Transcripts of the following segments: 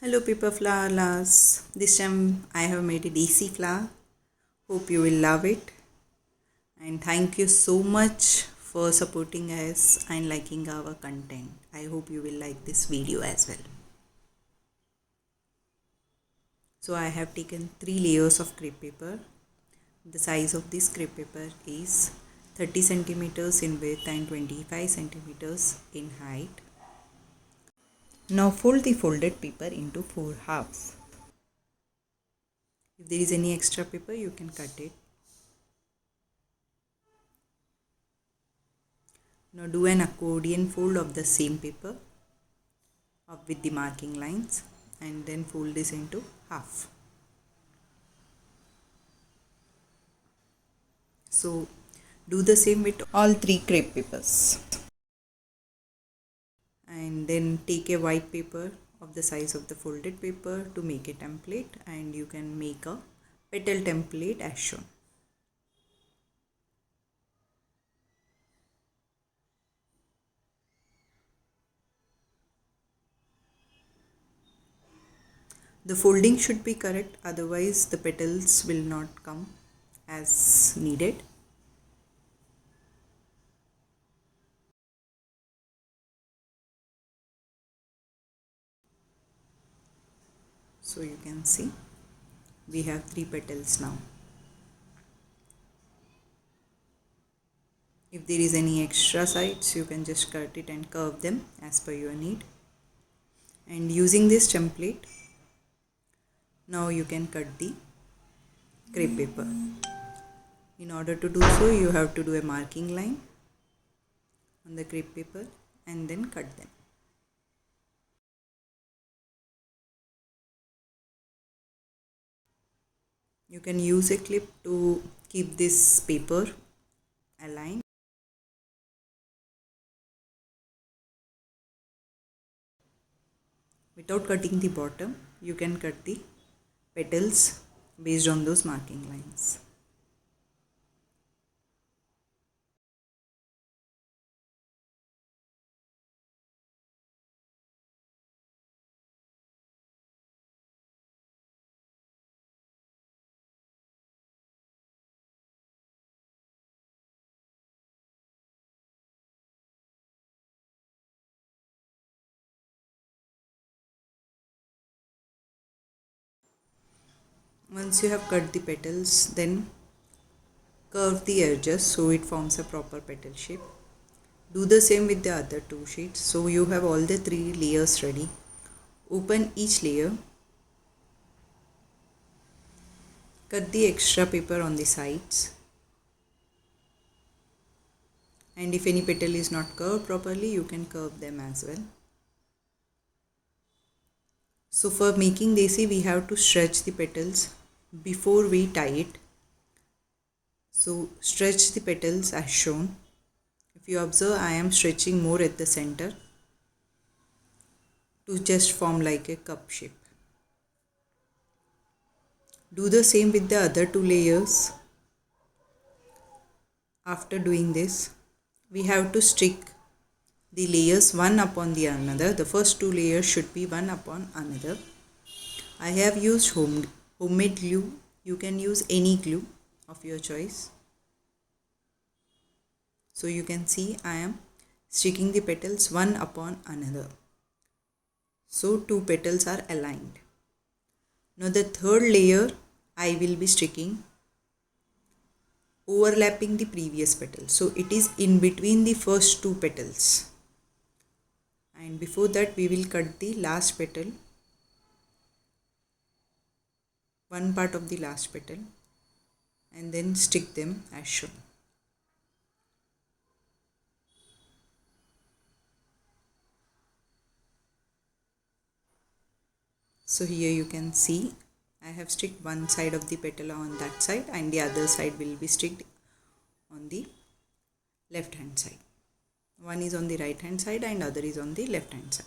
Hello paper flower lovers. This time I have made a daisy flower. Hope you will love it. And thank you so much for supporting us and liking our content. I hope you will like this video as well. So I have taken 3 layers of crepe paper. The size of this crepe paper is 30 centimeters in width and 25 centimeters in height. Now fold the folded paper into 4 halves. If there is any extra paper, you can cut it. Now do an accordion fold of the same paper with the marking lines and then fold this into half. So do the same with all 3 crepe papers. And then take a white paper of the size of the folded paper to make a template, and you can make a petal template as shown. The folding should be correct, otherwise the petals will not come as needed. So you can see we have 3 petals now. If there is any extra sides, you can just cut it and curve them as per your need. And using this template, now you can cut the crepe paper. In order to do so, you have to do a marking line on the crepe paper and then cut them. You can use a clip to keep this paper aligned. Without cutting the bottom, you can cut the petals based on those marking lines. Once you have cut the petals, then curve the edges so it forms a proper petal shape. Do the same with the other 2 sheets. So you have all the 3 layers ready. Open each layer. Cut the extra paper on the sides. And if any petal is not curved properly, you can curve them as well. So for making daisy, we have to stretch the petals before we tie it. So stretch the petals as shown. If you observe, I am stretching more at the center to just form like a cup shape. Do the same with the other 2 layers. After doing this, we have to stick the layers one upon the another. The first 2 layers should be one upon another. I have used homemade glue. You can use any glue of your choice. So you can see I am sticking the petals one upon another. So 2 petals are aligned. Now the third layer I will be sticking overlapping the previous petal. So it is in between the first 2 petals. And before that, we will cut the last petal, one part of the last petal, and then stick them as shown. So here you can see I have sticked one side of the petal on that side and the other side will be sticked on the left hand side. One is on the right hand side and other is on the left hand side.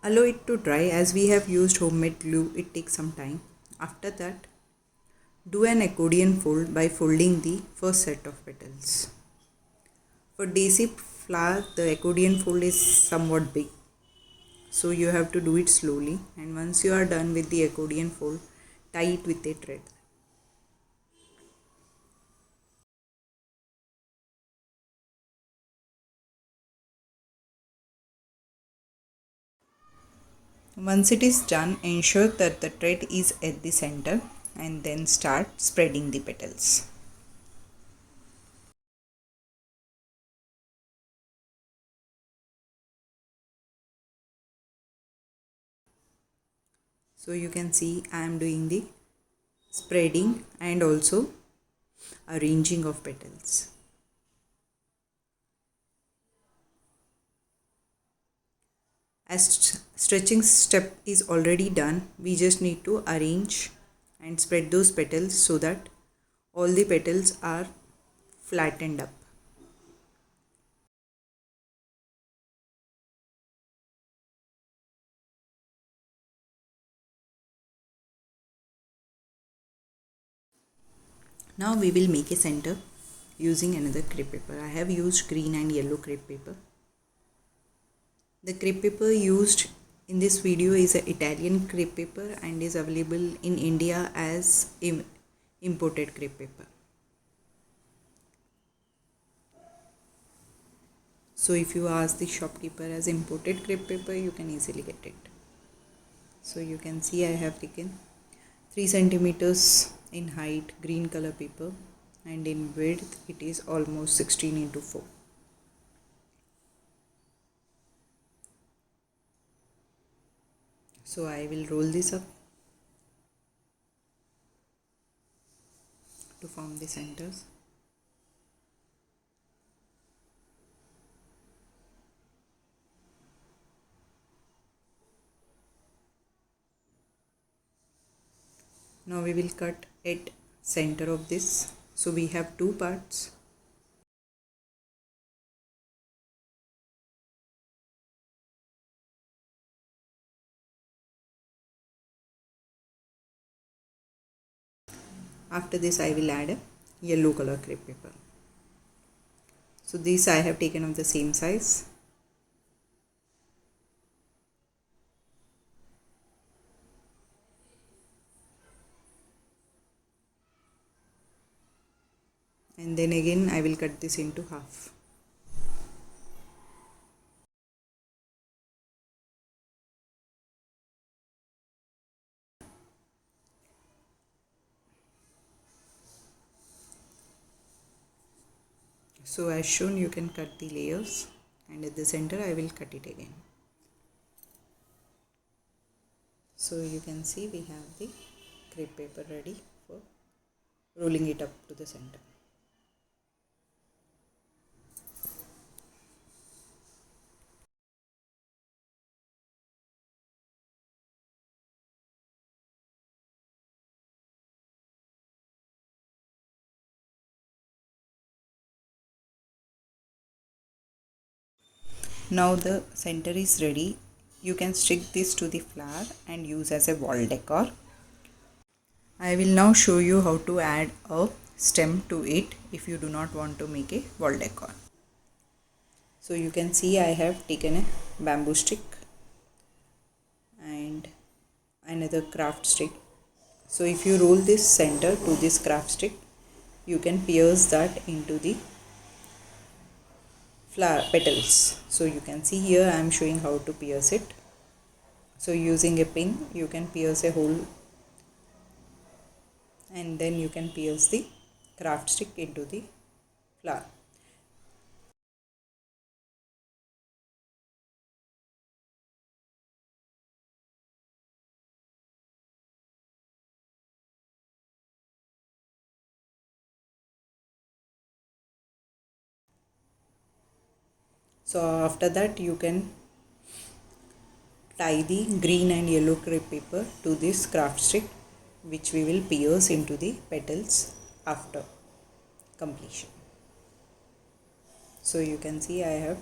Allow it to dry. As we have used homemade glue, it takes some time. After that, do an accordion fold by folding the first set of petals. For daisy flower, the accordion fold is somewhat big, so you have to do it slowly, and once you are done with the accordion fold, tie it with a thread. Once it is done, ensure that the thread is at the center and then start spreading the petals. So you can see I am doing the spreading and also arranging of petals. As stretching step is already done, we just need to arrange and spread those petals so that all the petals are flattened up. Now we will make a center using another crepe paper. I have used green and yellow crepe paper. The crepe paper used in this video is an Italian crepe paper and is available in India as imported crepe paper. So if you ask the shopkeeper as imported crepe paper, you can easily get it. So you can see I have taken 3 centimeters in height green color paper, and in width it is almost 16 into 4. So I will roll this up to form the centers. Now we will cut at center of this. So we have two parts. After this I will add a yellow color crepe paper. So this I have taken of the same size. And then again I will cut this into half. So as shown, you can cut the layers, and at the center I will cut it again. So you can see we have the crepe paper ready for rolling it up to the center. Now the center is ready. You can stick this to the flower and use as a wall decor. I will now show you how to add a stem to it if you do not want to make a wall decor. So you can see I have taken a bamboo stick and another craft stick. So if you roll this center to this craft stick, you can pierce that into the flower petals. So you can see here I am showing how to pierce it. So using a pin you can pierce a hole, and then you can pierce the craft stick into the flower. So after that you can tie the green and yellow crepe paper to this craft stick, which we will pierce into the petals after completion. So you can see I have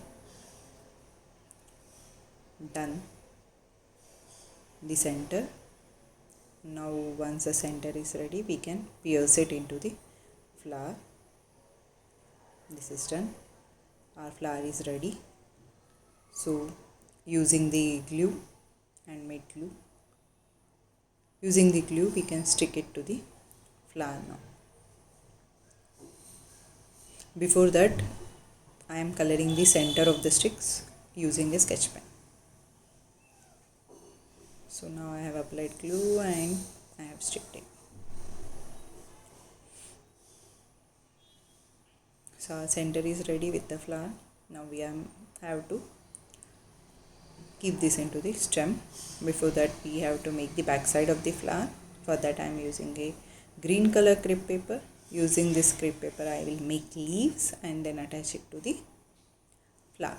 done the center. Now once the center is ready, we can pierce it into the flower. This is done. our flower is ready. So using the glue, handmade glue, we can stick it to the flower now. Before that, I am coloring the center of the sticks using a sketch pen. So now I have applied glue and I have sticked it. So our center is ready with the flower. Now we have to keep this into the stem. Before that, we have to make the back side of the flower. For that, I am using a green color crepe paper. Using this crepe paper, I will make leaves and then attach it to the flower.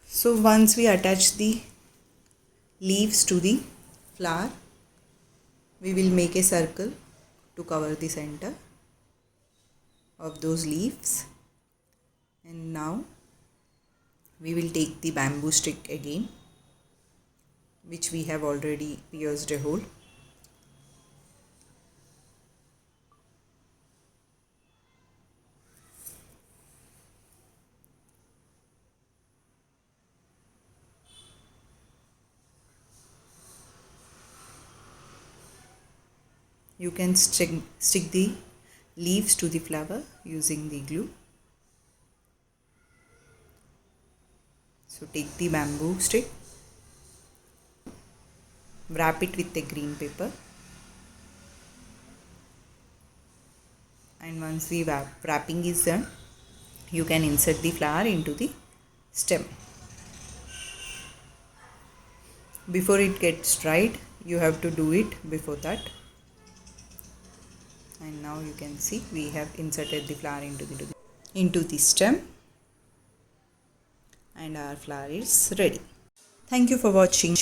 So once we attach the leaves to the flower, we will make a circle to cover the center of those leaves. And now we will take the bamboo stick again, which we have already pierced a hole. You can stick the leaves to the flower using the glue. So take the bamboo stick, wrap it with a green paper, and once the wrapping is done, you can insert the flower into the stem. Before it gets dried, you have to do it before that. And now you can see we have inserted the flower into the stem, and our flower is ready. Thank you for watching.